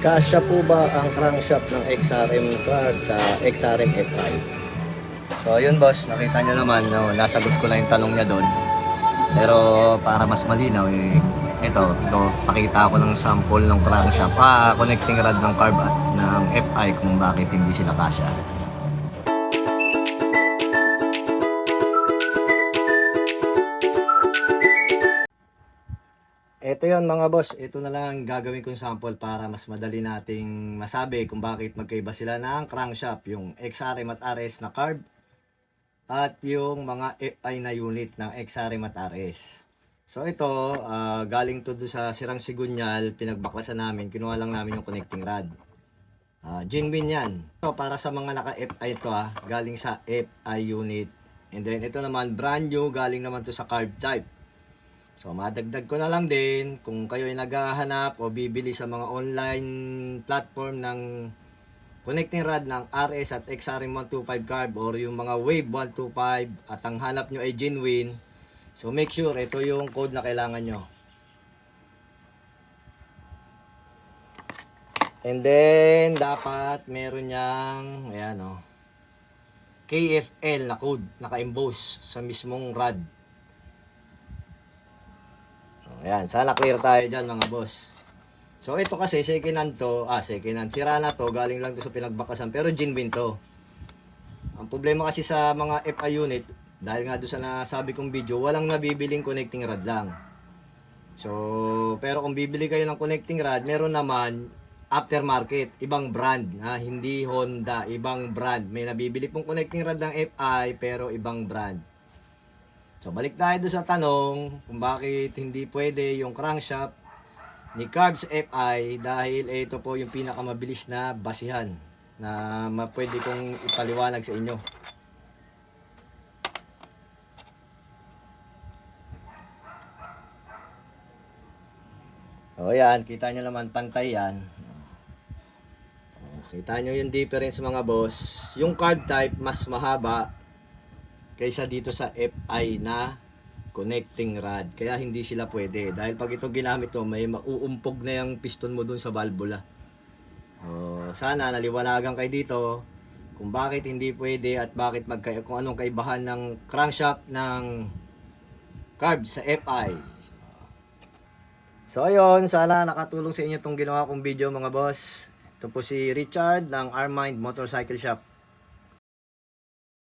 Kasya po ba ang crankshaft ng XRM card sa XRM FI? So yun boss, nakita nyo naman, no, nasagot ko na yung tanong niya doon. Pero para mas malinaw, ito, pakita ko ng sample ng crankshaft, connecting rod ng carb at ng FI kung bakit hindi sila kasya. Ito yon mga boss, ito na lang ang gagawin kong sample para mas madali nating masabi kung bakit magkaiba sila ng crankshaft, yung XRM at RS na carb at yung mga FI na unit ng XRM at RS. So ito, galing to do sa sirang sigunyal, pinagbaklasan namin, kinuha lang namin yung connecting rod. Genuine yan. So para sa mga naka-FI ito galing sa FI unit. And then ito naman brand new, galing naman to sa carb type. So madagdag ko na lang din, kung kayo ay naghahanap o bibili sa mga online platform ng connecting rod ng RS at XRM 125 carb or yung mga Wave 125 at ang hanap nyo ay genuine, so make sure ito yung code na kailangan nyo. And then dapat meron niyang ayan KFL na code naka-emboss sa mismong rod. Ayan, sana clear tayo dyan mga boss. So ito kasi second hand to, second hand, sira na to, galing lang to sa pinagbakasan pero genuine to. Ang problema kasi sa mga FI unit, dahil nga doon sa nasabi kong video, walang nabibiling connecting rod lang. So, pero kung bibili kayo ng connecting rod, meron naman aftermarket, ibang brand, hindi Honda, ibang brand. May nabibili pong connecting rod ng FI pero ibang brand. So balik tayo doon sa tanong kung bakit hindi pwede yung crankshaft ni Carbs FI, dahil ito po yung pinakamabilis na basihan na pwede kong ipaliwanag sa inyo. O yan, kita nyo naman pantay yan. Kita nyo yung difference mga boss. Yung carb type mas mahaba kaysa dito sa FI na connecting rod, kaya hindi sila pwede dahil pag ito ginamit mo may mauumpog na yung piston mo dun sa valvula. Sana naliwanagan kayo dito kung bakit hindi pwede at bakit kung anong kaibahan ng crankshaft ng carb sa FI. So ayun, sana nakatulong sa inyo itong ginawa kong video mga boss. Ito po si Richard ng Armind Motorcycle Shop.